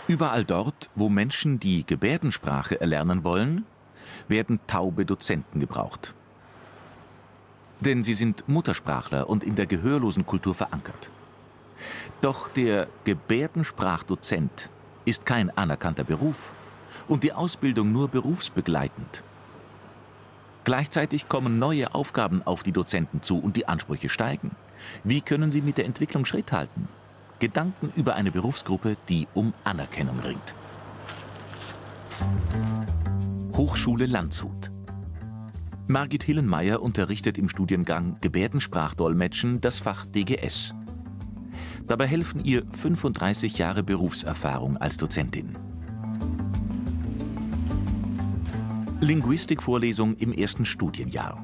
Überall dort, wo Menschen die Gebärdensprache erlernen wollen, werden taube Dozenten gebraucht. Denn sie sind Muttersprachler und in der gehörlosen Kultur verankert. Doch der Gebärdensprachdozent ist kein anerkannter Beruf und die Ausbildung nur berufsbegleitend. Gleichzeitig kommen neue Aufgaben auf die Dozenten zu und die Ansprüche steigen. Wie können sie mit der Entwicklung Schritt halten? Gedanken über eine Berufsgruppe, die um Anerkennung ringt. Hochschule Landshut. Margit Hillenmeier unterrichtet im Studiengang Gebärdensprachdolmetschen das Fach DGS. Dabei helfen ihr 35 Jahre Berufserfahrung als Dozentin. Linguistikvorlesung im ersten Studienjahr.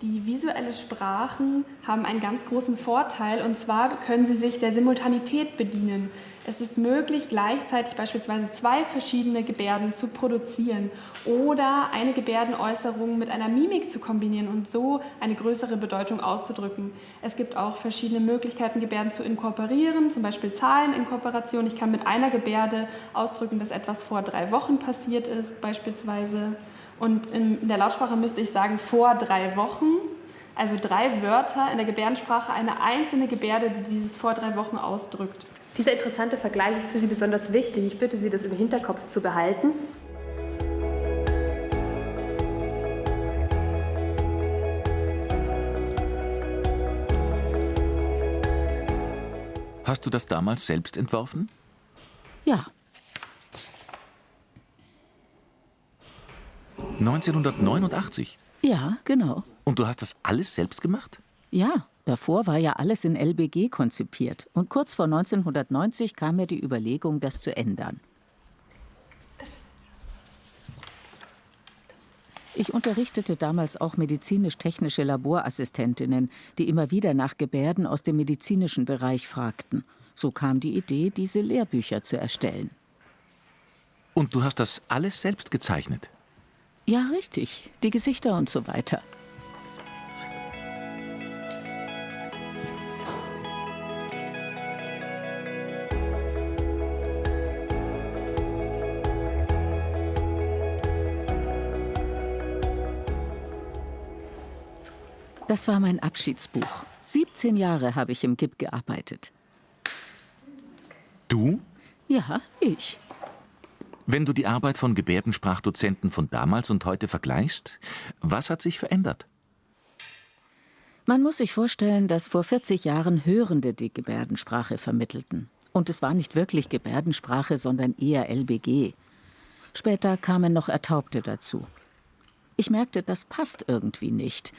Die visuellen Sprachen haben einen ganz großen Vorteil, und zwar können sie sich der Simultanität bedienen. Es ist möglich, gleichzeitig beispielsweise 2 verschiedene Gebärden zu produzieren oder eine Gebärdenäußerung mit einer Mimik zu kombinieren und so eine größere Bedeutung auszudrücken. Es gibt auch verschiedene Möglichkeiten, Gebärden zu inkorporieren, zum Beispiel Zahleninkorporation. Ich kann mit einer Gebärde ausdrücken, dass etwas vor 3 Wochen passiert ist, beispielsweise. Und in der Lautsprache müsste ich sagen, vor 3 Wochen, also 3 Wörter in der Gebärdensprache, eine einzelne Gebärde, die dieses vor 3 Wochen ausdrückt. Dieser interessante Vergleich ist für Sie besonders wichtig. Ich bitte Sie, das im Hinterkopf zu behalten. Hast du das damals selbst entworfen? Ja. 1989? Ja, genau. Und du hast das alles selbst gemacht? Ja, davor war ja alles in LBG konzipiert. Und kurz vor 1990 kam mir die Überlegung, das zu ändern. Ich unterrichtete damals auch medizinisch-technische Laborassistentinnen, die immer wieder nach Gebärden aus dem medizinischen Bereich fragten. So kam die Idee, diese Lehrbücher zu erstellen. Und du hast das alles selbst gezeichnet? Ja, richtig. Die Gesichter und so weiter. Das war mein Abschiedsbuch. 17 Jahre habe ich im GIP gearbeitet. Du? Ja, ich. Wenn du die Arbeit von Gebärdensprachdozenten von damals und heute vergleichst, was hat sich verändert? Man muss sich vorstellen, dass vor 40 Jahren Hörende die Gebärdensprache vermittelten. Und es war nicht wirklich Gebärdensprache, sondern eher LBG. Später kamen noch Ertaubte dazu. Ich merkte, das passt irgendwie nicht.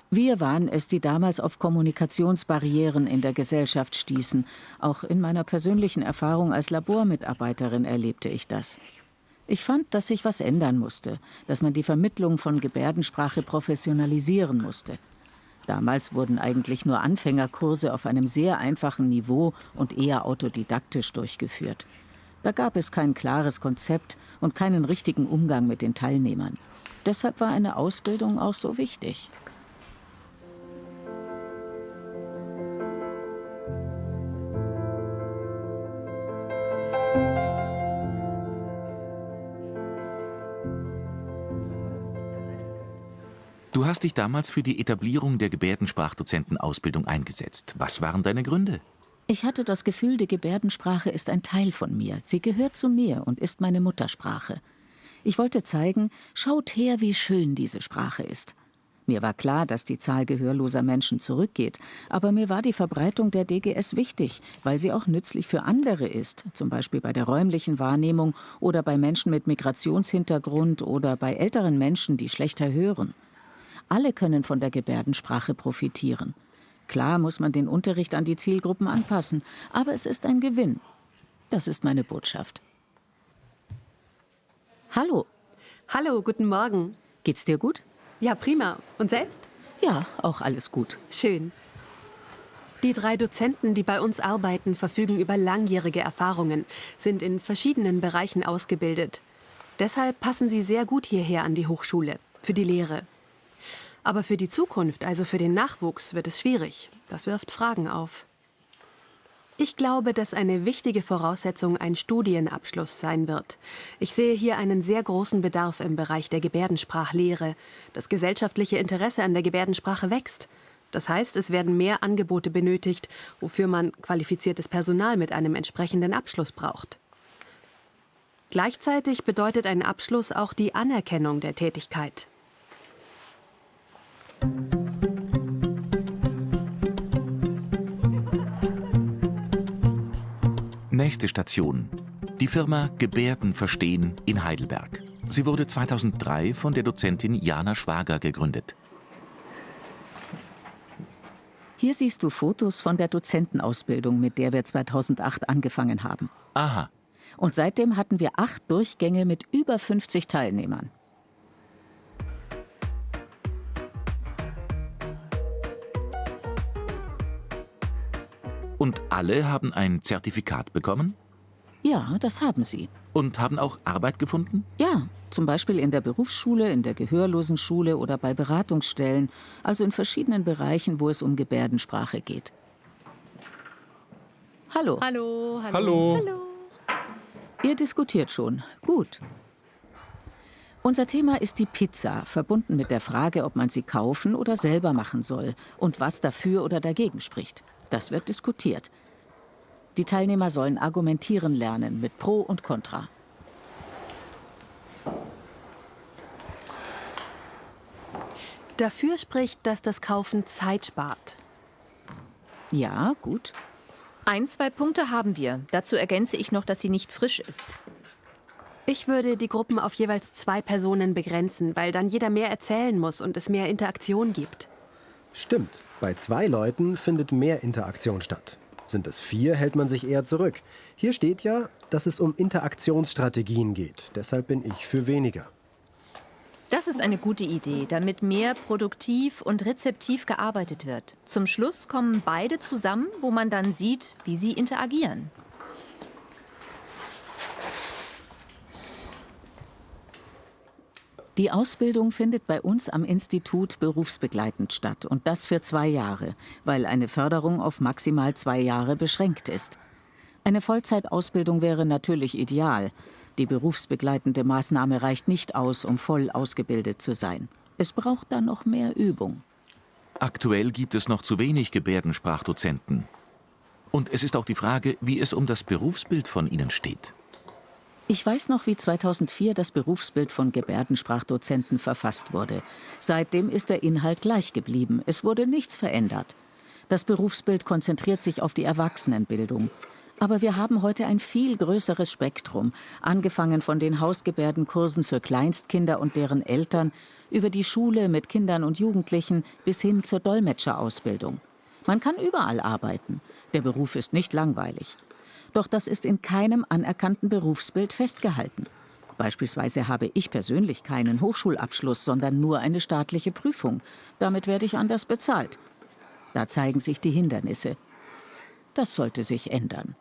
Wir waren es, die damals auf Kommunikationsbarrieren in der Gesellschaft stießen. Auch in meiner persönlichen Erfahrung als Labormitarbeiterin erlebte ich das. Ich fand, dass sich was ändern musste, dass man die Vermittlung von Gebärdensprache professionalisieren musste. Damals wurden eigentlich nur Anfängerkurse auf einem sehr einfachen Niveau und eher autodidaktisch durchgeführt. Da gab es kein klares Konzept und keinen richtigen Umgang mit den Teilnehmern. Deshalb war eine Ausbildung auch so wichtig. Du hast dich damals für die Etablierung der Gebärdensprachdozentenausbildung eingesetzt. Was waren deine Gründe? Ich hatte das Gefühl, die Gebärdensprache ist ein Teil von mir. Sie gehört zu mir und ist meine Muttersprache. Ich wollte zeigen, schaut her, wie schön diese Sprache ist. Mir war klar, dass die Zahl gehörloser Menschen zurückgeht, aber mir war die Verbreitung der DGS wichtig, weil sie auch nützlich für andere ist, zum Beispiel bei der räumlichen Wahrnehmung oder bei Menschen mit Migrationshintergrund oder bei älteren Menschen, die schlechter hören. Alle können von der Gebärdensprache profitieren. Klar muss man den Unterricht an die Zielgruppen anpassen, aber es ist ein Gewinn. Das ist meine Botschaft. Hallo. Hallo, guten Morgen. Geht's dir gut? Ja, prima. Und selbst? Ja, auch alles gut. Schön. Die 3 Dozenten, die bei uns arbeiten, verfügen über langjährige Erfahrungen, sind in verschiedenen Bereichen ausgebildet. Deshalb passen sie sehr gut hierher an die Hochschule, für die Lehre. Aber für die Zukunft, also für den Nachwuchs, wird es schwierig. Das wirft Fragen auf. Ich glaube, dass eine wichtige Voraussetzung ein Studienabschluss sein wird. Ich sehe hier einen sehr großen Bedarf im Bereich der Gebärdensprachlehre. Das gesellschaftliche Interesse an der Gebärdensprache wächst. Das heißt, es werden mehr Angebote benötigt, wofür man qualifiziertes Personal mit einem entsprechenden Abschluss braucht. Gleichzeitig bedeutet ein Abschluss auch die Anerkennung der Tätigkeit. Nächste Station. Die Firma Gebärden verstehen in Heidelberg. Sie wurde 2003 von der Dozentin Jana Schwager gegründet. Hier siehst du Fotos von der Dozentenausbildung, mit der wir 2008 angefangen haben. Aha. Und seitdem hatten wir 8 Durchgänge mit über 50 Teilnehmern. Und alle haben ein Zertifikat bekommen? Ja, das haben sie. Und haben auch Arbeit gefunden? Ja, zum Beispiel in der Berufsschule, in der Gehörlosenschule oder bei Beratungsstellen, also in verschiedenen Bereichen, wo es um Gebärdensprache geht. Hallo. Hallo, hallo. Hallo. Hallo. Ihr diskutiert schon. Gut. Unser Thema ist die Pizza, verbunden mit der Frage, ob man sie kaufen oder selber machen soll und was dafür oder dagegen spricht. Das wird diskutiert. Die Teilnehmer sollen argumentieren lernen mit Pro und Contra. Dafür spricht, dass das Kaufen Zeit spart. Ja, gut. 1, 2 Punkte haben wir. Dazu ergänze ich noch, dass sie nicht frisch ist. Ich würde die Gruppen auf jeweils 2 Personen begrenzen, weil dann jeder mehr erzählen muss und es mehr Interaktion gibt. Stimmt. Bei 2 Leuten findet mehr Interaktion statt. Sind es 4, hält man sich eher zurück. Hier steht ja, dass es um Interaktionsstrategien geht. Deshalb bin ich für weniger. Das ist eine gute Idee, damit mehr produktiv und rezeptiv gearbeitet wird. Zum Schluss kommen beide zusammen, wo man dann sieht, wie sie interagieren. Die Ausbildung findet bei uns am Institut berufsbegleitend statt und das für 2 Jahre, weil eine Förderung auf maximal 2 Jahre beschränkt ist. Eine Vollzeitausbildung wäre natürlich ideal. Die berufsbegleitende Maßnahme reicht nicht aus, um voll ausgebildet zu sein. Es braucht dann noch mehr Übung. Aktuell gibt es noch zu wenig Gebärdensprachdozenten. Und es ist auch die Frage, wie es um das Berufsbild von ihnen steht. Ich weiß noch, wie 2004 das Berufsbild von Gebärdensprachdozenten verfasst wurde. Seitdem ist der Inhalt gleich geblieben. Es wurde nichts verändert. Das Berufsbild konzentriert sich auf die Erwachsenenbildung. Aber wir haben heute ein viel größeres Spektrum, angefangen von den Hausgebärdenkursen für Kleinstkinder und deren Eltern, über die Schule mit Kindern und Jugendlichen bis hin zur Dolmetscherausbildung. Man kann überall arbeiten. Der Beruf ist nicht langweilig. Doch das ist in keinem anerkannten Berufsbild festgehalten. Beispielsweise habe ich persönlich keinen Hochschulabschluss, sondern nur eine staatliche Prüfung. Damit werde ich anders bezahlt. Da zeigen sich die Hindernisse. Das sollte sich ändern.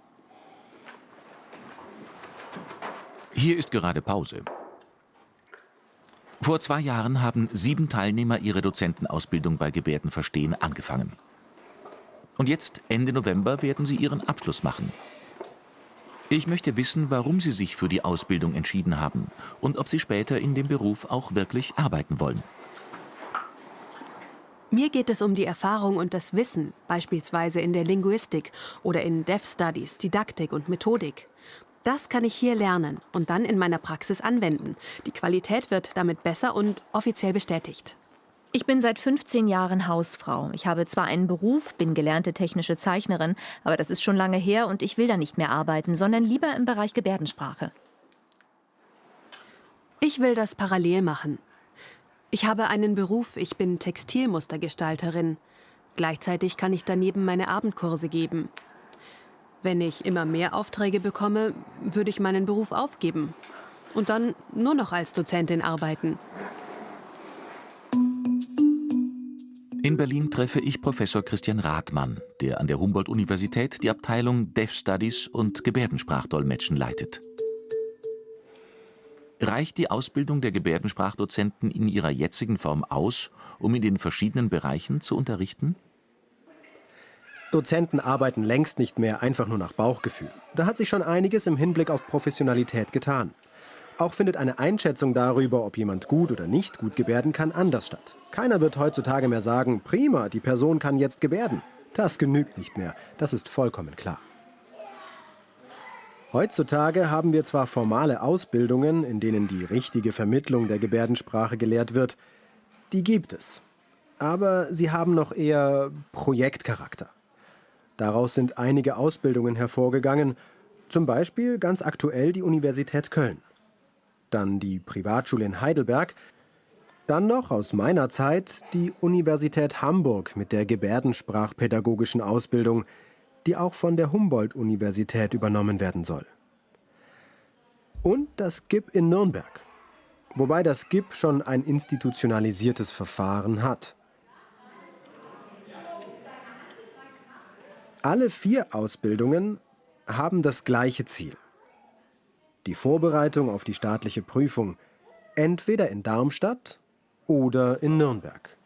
Hier ist gerade Pause. Vor 2 Jahren haben 7 Teilnehmer ihre Dozentenausbildung bei Gebärdenverstehen angefangen. Und jetzt, Ende November, werden sie ihren Abschluss machen. Ich möchte wissen, warum sie sich für die Ausbildung entschieden haben und ob sie später in dem Beruf auch wirklich arbeiten wollen. Mir geht es um die Erfahrung und das Wissen, beispielsweise in der Linguistik oder in Deaf Studies, Didaktik und Methodik. Das kann ich hier lernen und dann in meiner Praxis anwenden. Die Qualität wird damit besser und offiziell bestätigt. Ich bin seit 15 Jahren Hausfrau. Ich habe zwar einen Beruf, bin gelernte technische Zeichnerin, aber das ist schon lange her und ich will da nicht mehr arbeiten, sondern lieber im Bereich Gebärdensprache. Ich will das parallel machen. Ich habe einen Beruf, ich bin Textilmustergestalterin. Gleichzeitig kann ich daneben meine Abendkurse geben. Wenn ich immer mehr Aufträge bekomme, würde ich meinen Beruf aufgeben und dann nur noch als Dozentin arbeiten. In Berlin treffe ich Professor Christian Rathmann, der an der Humboldt-Universität die Abteilung Deaf Studies und Gebärdensprachdolmetschen leitet. Reicht die Ausbildung der Gebärdensprachdozenten in ihrer jetzigen Form aus, um in den verschiedenen Bereichen zu unterrichten? Dozenten arbeiten längst nicht mehr einfach nur nach Bauchgefühl. Da hat sich schon einiges im Hinblick auf Professionalität getan. Auch findet eine Einschätzung darüber, ob jemand gut oder nicht gut gebärden kann, anders statt. Keiner wird heutzutage mehr sagen, prima, die Person kann jetzt gebärden. Das genügt nicht mehr, das ist vollkommen klar. Heutzutage haben wir zwar formale Ausbildungen, in denen die richtige Vermittlung der Gebärdensprache gelehrt wird. Die gibt es. Aber sie haben noch eher Projektcharakter. Daraus sind einige Ausbildungen hervorgegangen, zum Beispiel ganz aktuell die Universität Köln. Dann die Privatschule in Heidelberg, dann noch aus meiner Zeit die Universität Hamburg mit der gebärdensprachpädagogischen Ausbildung, die auch von der Humboldt-Universität übernommen werden soll. Und das GIP in Nürnberg, wobei das GIP schon ein institutionalisiertes Verfahren hat. Alle 4 Ausbildungen haben das gleiche Ziel: die Vorbereitung auf die staatliche Prüfung, entweder in Darmstadt oder in Nürnberg.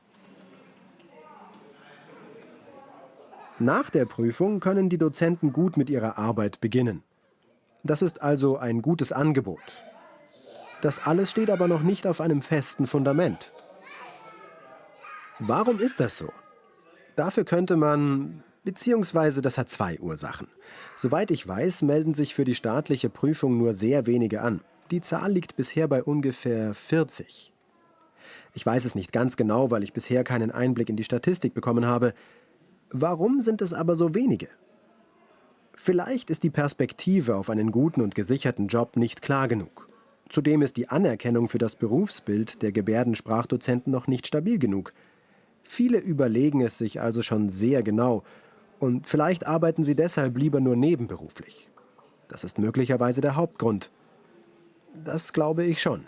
Nach der Prüfung können die Dozenten gut mit ihrer Arbeit beginnen. Das ist also ein gutes Angebot. Das alles steht aber noch nicht auf einem festen Fundament. Warum ist das so? Dafür könnte man, beziehungsweise das hat 2 Ursachen. Soweit ich weiß, melden sich für die staatliche Prüfung nur sehr wenige an. Die Zahl liegt bisher bei ungefähr 40. Ich weiß es nicht ganz genau, weil ich bisher keinen Einblick in die Statistik bekommen habe. Warum sind es aber so wenige? Vielleicht ist die Perspektive auf einen guten und gesicherten Job nicht klar genug. Zudem ist die Anerkennung für das Berufsbild der Gebärdensprachdozenten noch nicht stabil genug. Viele überlegen es sich also schon sehr genau und vielleicht arbeiten sie deshalb lieber nur nebenberuflich. Das ist möglicherweise der Hauptgrund. Das glaube ich schon.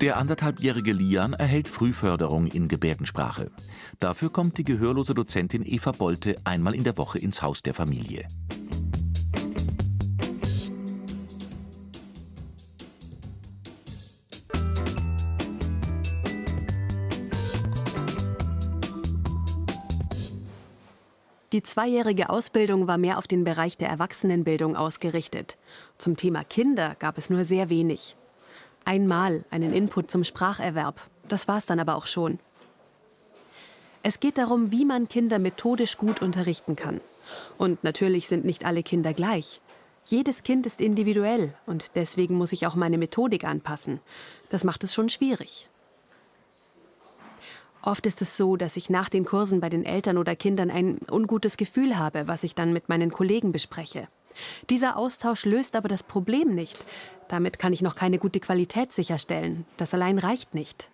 Der 1,5-jährige Lian erhält Frühförderung in Gebärdensprache. Dafür kommt die gehörlose Dozentin Eva Bolte einmal in der Woche ins Haus der Familie. Die 2-jährige Ausbildung war mehr auf den Bereich der Erwachsenenbildung ausgerichtet. Zum Thema Kinder gab es nur sehr wenig. Einmal einen Input zum Spracherwerb. Das war's dann aber auch schon. Es geht darum, wie man Kinder methodisch gut unterrichten kann. Und natürlich sind nicht alle Kinder gleich. Jedes Kind ist individuell und deswegen muss ich auch meine Methodik anpassen. Das macht es schon schwierig. Oft ist es so, dass ich nach den Kursen bei den Eltern oder Kindern ein ungutes Gefühl habe, was ich dann mit meinen Kollegen bespreche. Dieser Austausch löst aber das Problem nicht. Damit kann ich noch keine gute Qualität sicherstellen. Das allein reicht nicht.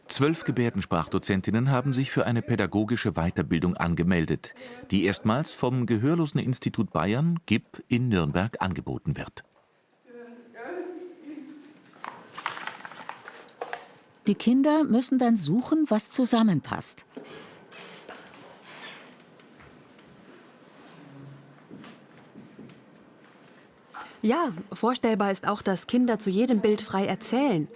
12 Gebärdensprachdozentinnen haben sich für eine pädagogische Weiterbildung angemeldet, die erstmals vom Gehörloseninstitut Bayern, GIP, in Nürnberg angeboten wird. Die Kinder müssen dann suchen, was zusammenpasst. Ja, vorstellbar ist auch, dass Kinder zu jedem Bild frei erzählen.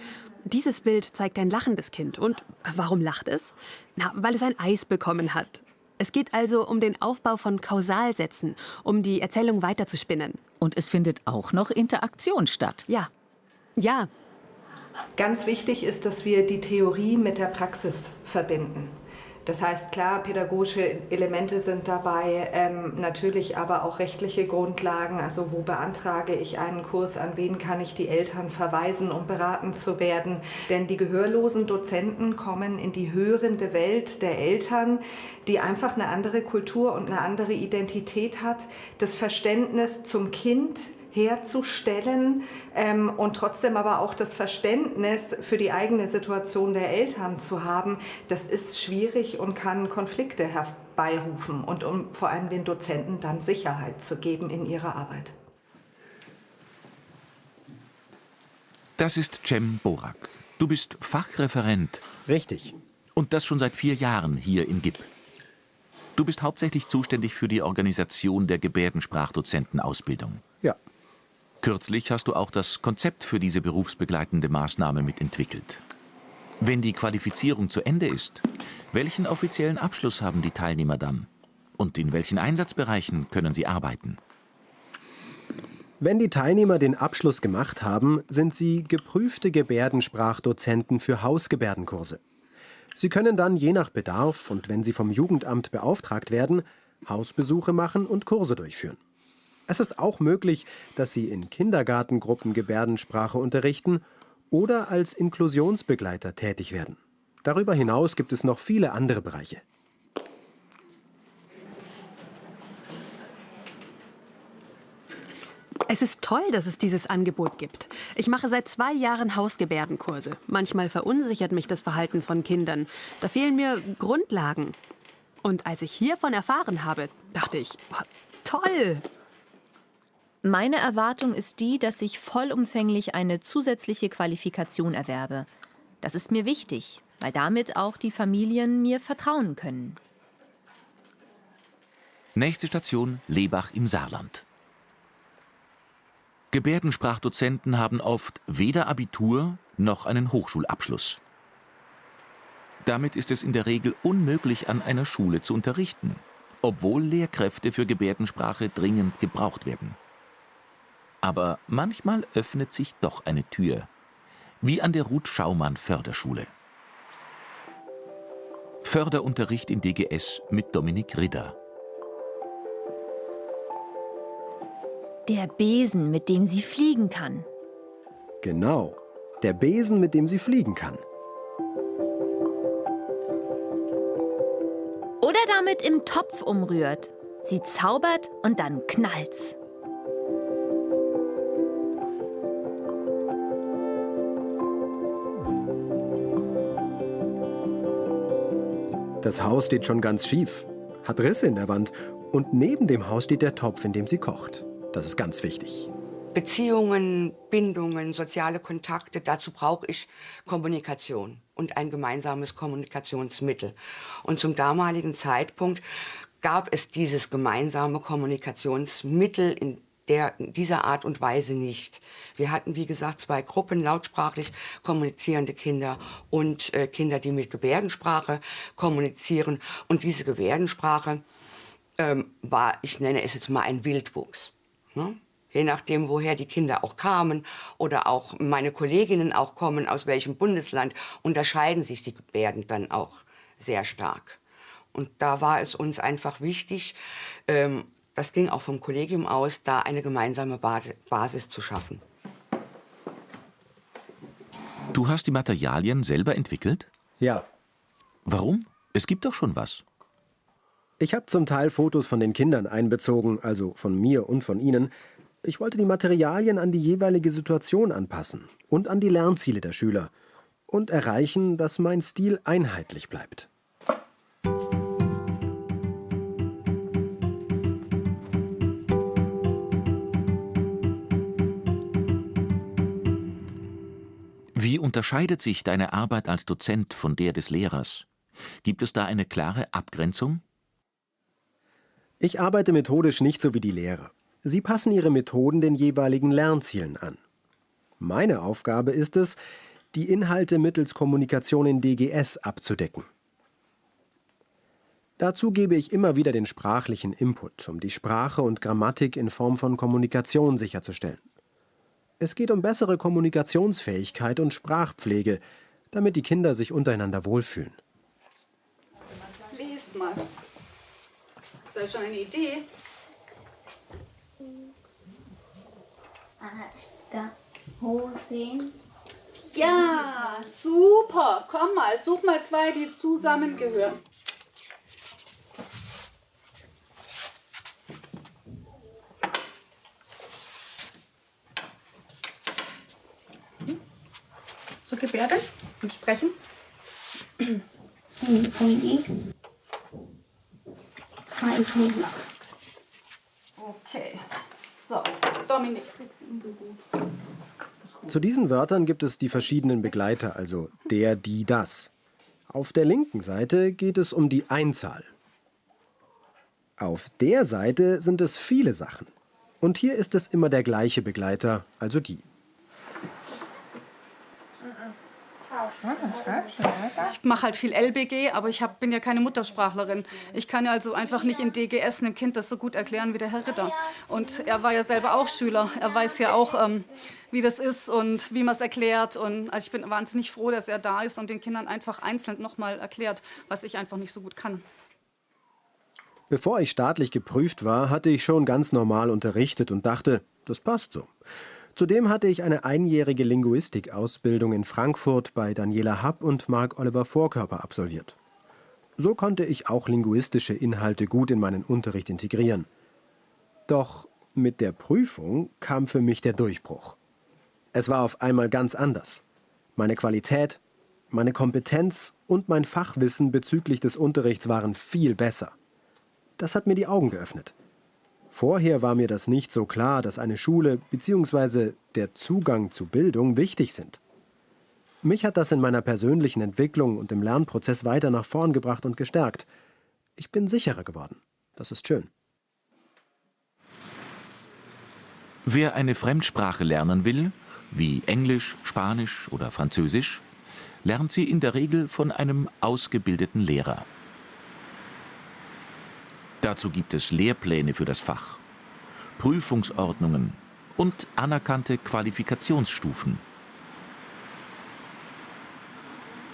Dieses Bild zeigt ein lachendes Kind. Und warum lacht es? Na, weil es ein Eis bekommen hat. Es geht also um den Aufbau von Kausalsätzen, um die Erzählung weiterzuspinnen. Und es findet auch noch Interaktion statt. Ja. Ja. Ganz wichtig ist, dass wir die Theorie mit der Praxis verbinden. Das heißt, klar, pädagogische Elemente sind dabei, natürlich aber auch rechtliche Grundlagen. Also wo beantrage ich einen Kurs, an wen kann ich die Eltern verweisen, um beraten zu werden. Denn die gehörlosen Dozenten kommen in die hörende Welt der Eltern, die einfach eine andere Kultur und eine andere Identität hat. Das Verständnis zum Kind herzustellen und trotzdem aber auch das Verständnis für die eigene Situation der Eltern zu haben, das ist schwierig und kann Konflikte herbeirufen und um vor allem den Dozenten dann Sicherheit zu geben in ihrer Arbeit. Das ist Cem Borak. Du bist Fachreferent. Richtig. Und das schon seit 4 Jahren hier in GIP. Du bist hauptsächlich zuständig für die Organisation der Gebärdensprachdozentenausbildung. Ja. Kürzlich hast du auch das Konzept für diese berufsbegleitende Maßnahme mitentwickelt. Wenn die Qualifizierung zu Ende ist, welchen offiziellen Abschluss haben die Teilnehmer dann? Und in welchen Einsatzbereichen können sie arbeiten? Wenn die Teilnehmer den Abschluss gemacht haben, sind sie geprüfte Gebärdensprachdozenten für Hausgebärdenkurse. Sie können dann je nach Bedarf und wenn sie vom Jugendamt beauftragt werden, Hausbesuche machen und Kurse durchführen. Es ist auch möglich, dass sie in Kindergartengruppen Gebärdensprache unterrichten oder als Inklusionsbegleiter tätig werden. Darüber hinaus gibt es noch viele andere Bereiche. Es ist toll, dass es dieses Angebot gibt. Ich mache seit 2 Jahren Hausgebärdenkurse. Manchmal verunsichert mich das Verhalten von Kindern. Da fehlen mir Grundlagen. Und als ich hiervon erfahren habe, dachte ich, toll! Meine Erwartung ist die, dass ich vollumfänglich eine zusätzliche Qualifikation erwerbe. Das ist mir wichtig, weil damit auch die Familien mir vertrauen können. Nächste Station Lebach im Saarland. Gebärdensprachdozenten haben oft weder Abitur noch einen Hochschulabschluss. Damit ist es in der Regel unmöglich, an einer Schule zu unterrichten, obwohl Lehrkräfte für Gebärdensprache dringend gebraucht werden. Aber manchmal öffnet sich doch eine Tür, wie an der Ruth Schaumann Förderschule. Förderunterricht in DGS mit Dominik Ridder. Der Besen, mit dem sie fliegen kann. Genau, der Besen, mit dem sie fliegen kann. Oder damit im Topf umrührt. Sie zaubert und dann knallt's. Das Haus steht schon ganz schief, hat Risse in der Wand und neben dem Haus steht der Topf, in dem sie kocht. Das ist ganz wichtig. Beziehungen, Bindungen, soziale Kontakte, dazu brauche ich Kommunikation und ein gemeinsames Kommunikationsmittel. Und zum damaligen Zeitpunkt gab es dieses gemeinsame Kommunikationsmittel in dieser Art und Weise nicht. Wir hatten, wie gesagt, 2 Gruppen, lautsprachlich kommunizierende Kinder und Kinder, die mit Gebärdensprache kommunizieren. Und diese Gebärdensprache war, ich nenne es jetzt mal, ein Wildwuchs. Ne? Je nachdem, woher die Kinder auch kamen oder auch meine Kolleginnen auch kommen, aus welchem Bundesland, unterscheiden sich die Gebärden dann auch sehr stark. Und da war es uns einfach wichtig, das ging auch vom Kollegium aus, da eine gemeinsame Basis zu schaffen. Du hast die Materialien selber entwickelt? Ja. Warum? Es gibt doch schon was. Ich habe zum Teil Fotos von den Kindern einbezogen, also von mir und von ihnen. Ich wollte die Materialien an die jeweilige Situation anpassen und an die Lernziele der Schüler und erreichen, dass mein Stil einheitlich bleibt. Wie unterscheidet sich deine Arbeit als Dozent von der des Lehrers? Gibt es da eine klare Abgrenzung? Ich arbeite methodisch nicht so wie die Lehrer. Sie passen ihre Methoden den jeweiligen Lernzielen an. Meine Aufgabe ist es, die Inhalte mittels Kommunikation in DGS abzudecken. Dazu gebe ich immer wieder den sprachlichen Input, um die Sprache und Grammatik in Form von Kommunikation sicherzustellen. Es geht um bessere Kommunikationsfähigkeit und Sprachpflege, damit die Kinder sich untereinander wohlfühlen. Lest mal. Hast du schon eine Idee? Da. Hochsehen. Ja, super. Komm mal, such mal 2, die zusammengehören. So Gebärde und sprechen. Okay. So, Dominik, kriegst du gut. Zu diesen Wörtern gibt es die verschiedenen Begleiter, also der, die, das. Auf der linken Seite geht es um die Einzahl. Auf der Seite sind es viele Sachen. Und hier ist es immer der gleiche Begleiter, also die. Ich mache halt viel LBG, aber bin ja keine Muttersprachlerin. Ich kann ja also einfach nicht in DGS einem Kind das so gut erklären wie der Herr Ritter. Und er war ja selber auch Schüler. Er weiß ja auch, wie das ist und wie man es erklärt. Und also ich bin wahnsinnig froh, dass er da ist und den Kindern einfach einzeln nochmal erklärt, was ich einfach nicht so gut kann. Bevor ich staatlich geprüft war, hatte ich schon ganz normal unterrichtet und dachte, das passt so. Zudem hatte ich eine einjährige Linguistikausbildung in Frankfurt bei Daniela Happ und Marc-Oliver Vorkörper absolviert. So konnte ich auch linguistische Inhalte gut in meinen Unterricht integrieren. Doch mit der Prüfung kam für mich der Durchbruch. Es war auf einmal ganz anders. Meine Qualität, meine Kompetenz und mein Fachwissen bezüglich des Unterrichts waren viel besser. Das hat mir die Augen geöffnet. Vorher war mir das nicht so klar, dass eine Schule bzw. der Zugang zu Bildung wichtig sind. Mich hat das in meiner persönlichen Entwicklung und im Lernprozess weiter nach vorn gebracht und gestärkt. Ich bin sicherer geworden. Das ist schön. Wer eine Fremdsprache lernen will, wie Englisch, Spanisch oder Französisch, lernt sie in der Regel von einem ausgebildeten Lehrer. Dazu gibt es Lehrpläne für das Fach, Prüfungsordnungen und anerkannte Qualifikationsstufen.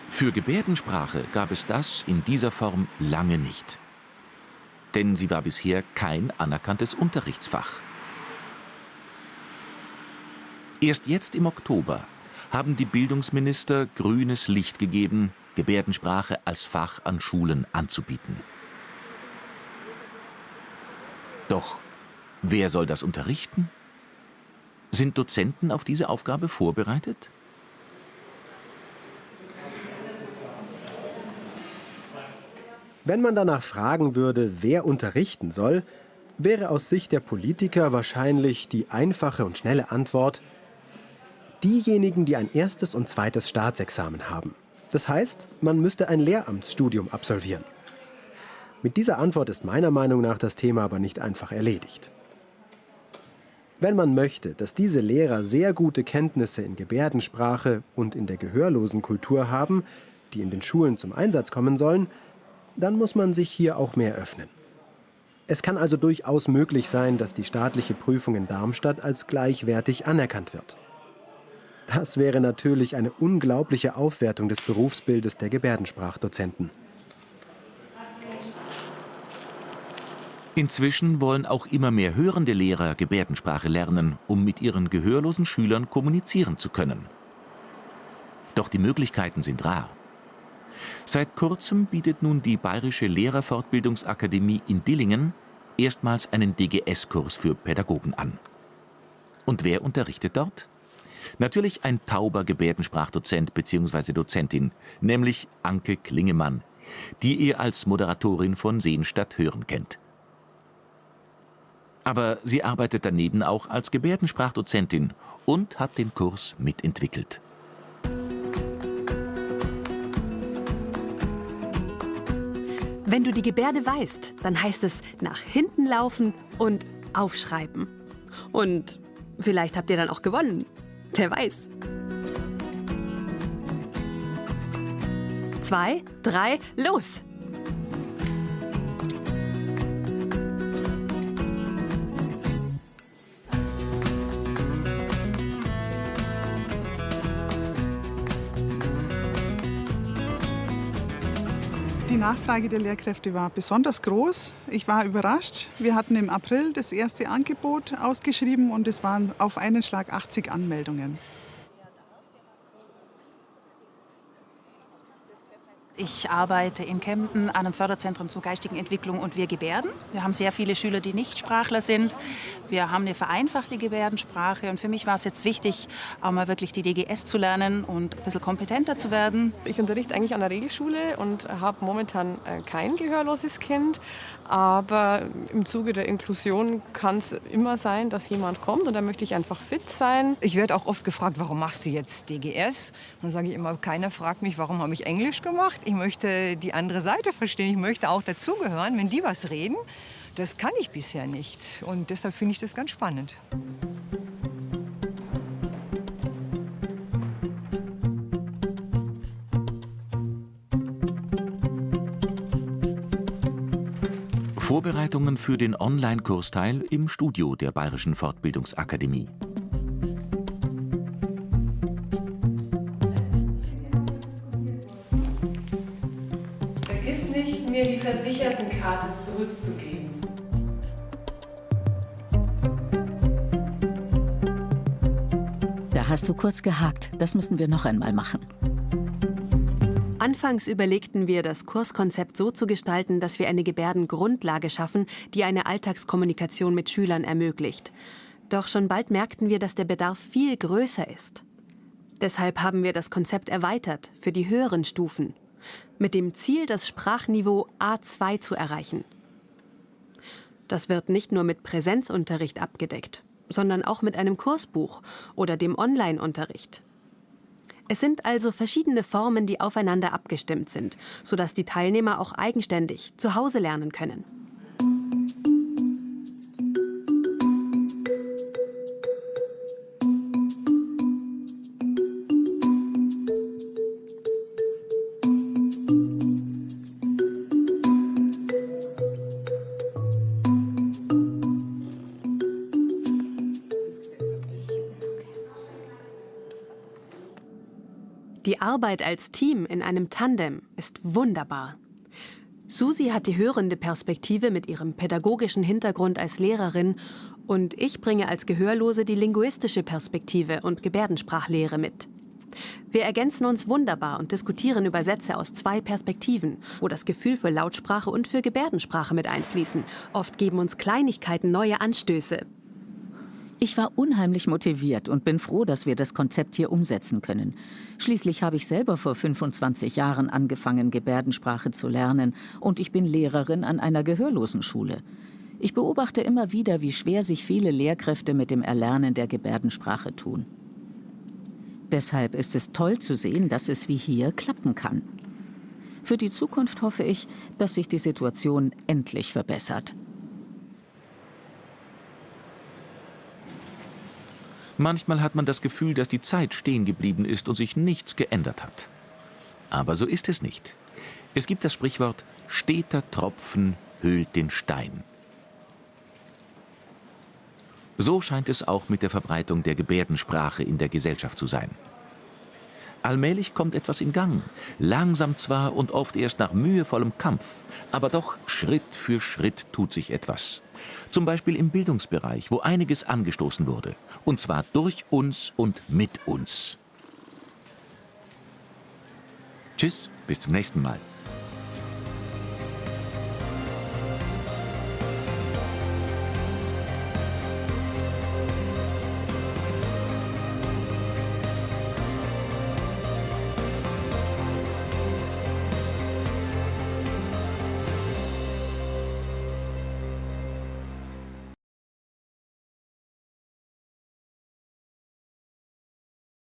Für Gebärdensprache gab es das in dieser Form lange nicht. Denn sie war bisher kein anerkanntes Unterrichtsfach. Erst jetzt im Oktober haben die Bildungsminister grünes Licht gegeben, Gebärdensprache als Fach an Schulen anzubieten. Doch wer soll das unterrichten? Sind Dozenten auf diese Aufgabe vorbereitet? Wenn man danach fragen würde, wer unterrichten soll, wäre aus Sicht der Politiker wahrscheinlich die einfache und schnelle Antwort: diejenigen, die ein erstes und zweites Staatsexamen haben. Das heißt, man müsste ein Lehramtsstudium absolvieren. Mit dieser Antwort ist meiner Meinung nach das Thema aber nicht einfach erledigt. Wenn man möchte, dass diese Lehrer sehr gute Kenntnisse in Gebärdensprache und in der Gehörlosenkultur haben, die in den Schulen zum Einsatz kommen sollen, dann muss man sich hier auch mehr öffnen. Es kann also durchaus möglich sein, dass die staatliche Prüfung in Darmstadt als gleichwertig anerkannt wird. Das wäre natürlich eine unglaubliche Aufwertung des Berufsbildes der Gebärdensprachdozenten. Inzwischen wollen auch immer mehr hörende Lehrer Gebärdensprache lernen, um mit ihren gehörlosen Schülern kommunizieren zu können. Doch die Möglichkeiten sind rar. Seit kurzem bietet nun die Bayerische Lehrerfortbildungsakademie in Dillingen erstmals einen DGS-Kurs für Pädagogen an. Und wer unterrichtet dort? Natürlich ein tauber Gebärdensprachdozent bzw. Dozentin, nämlich Anke Klingemann, die ihr als Moderatorin von Seenstadt Hören kennt. Aber sie arbeitet daneben auch als Gebärdensprachdozentin und hat den Kurs mitentwickelt. Wenn du die Gebärde weißt, dann heißt es nach hinten laufen und aufschreiben. Und vielleicht habt ihr dann auch gewonnen. Wer weiß. 2, 3, los! Die Nachfrage der Lehrkräfte war besonders groß. Ich war überrascht. Wir hatten im April das erste Angebot ausgeschrieben und es waren auf einen Schlag 80 Anmeldungen. Ich arbeite in Kempten an einem Förderzentrum zur geistigen Entwicklung und wir gebärden. Wir haben sehr viele Schüler, die Nichtsprachler sind. Wir haben eine vereinfachte Gebärdensprache und für mich war es jetzt wichtig, auch mal wirklich die DGS zu lernen und ein bisschen kompetenter zu werden. Ich unterrichte eigentlich an der Regelschule und habe momentan kein gehörloses Kind, aber im Zuge der Inklusion kann es immer sein, dass jemand kommt und da möchte ich einfach fit sein. Ich werde auch oft gefragt, warum machst du jetzt DGS? Dann sage ich immer, keiner fragt mich, warum habe ich Englisch gemacht. Ich möchte die andere Seite verstehen, ich möchte auch dazugehören, wenn die was reden. das kann ich bisher nicht. Und deshalb finde ich das ganz spannend. Vorbereitungen für den Online-Kursteil im Studio der Bayerischen Fortbildungsakademie. Vergiss nicht, mir die Versichertenkarte zurückzugeben. Da hast du kurz gehakt. Das müssen wir noch einmal machen. Anfangs überlegten wir, das Kurskonzept so zu gestalten, dass wir eine Gebärdengrundlage schaffen, die eine Alltagskommunikation mit Schülern ermöglicht. Doch schon bald merkten wir, dass der Bedarf viel größer ist. Deshalb haben wir das Konzept erweitert für die höheren Stufen, mit dem Ziel, das Sprachniveau A2 zu erreichen. Das wird nicht nur mit Präsenzunterricht abgedeckt, sondern auch mit einem Kursbuch oder dem Online-Unterricht. Es sind also verschiedene Formen, die aufeinander abgestimmt sind, sodass die Teilnehmer auch eigenständig zu Hause lernen können. Die Arbeit als Team in einem Tandem ist wunderbar. Susi hat die hörende Perspektive mit ihrem pädagogischen Hintergrund als Lehrerin und ich bringe als Gehörlose die linguistische Perspektive und Gebärdensprachlehre mit. Wir ergänzen uns wunderbar und diskutieren über Sätze aus 2 Perspektiven, wo das Gefühl für Lautsprache und für Gebärdensprache mit einfließen. Oft geben uns Kleinigkeiten neue Anstöße. Ich war unheimlich motiviert und bin froh, dass wir das Konzept hier umsetzen können. Schließlich habe ich selber vor 25 Jahren angefangen, Gebärdensprache zu lernen und ich bin Lehrerin an einer Gehörlosenschule. Ich beobachte immer wieder, wie schwer sich viele Lehrkräfte mit dem Erlernen der Gebärdensprache tun. Deshalb ist es toll zu sehen, dass es wie hier klappen kann. Für die Zukunft hoffe ich, dass sich die Situation endlich verbessert. Manchmal hat man das Gefühl, dass die Zeit stehen geblieben ist und sich nichts geändert hat. Aber so ist es nicht. Es gibt das Sprichwort, steter Tropfen höhlt den Stein. So scheint es auch mit der Verbreitung der Gebärdensprache in der Gesellschaft zu sein. Allmählich kommt etwas in Gang, langsam zwar und oft erst nach mühevollem Kampf, aber doch Schritt für Schritt tut sich etwas. Zum Beispiel im Bildungsbereich, wo einiges angestoßen wurde. Und zwar durch uns und mit uns. Tschüss, bis zum nächsten Mal.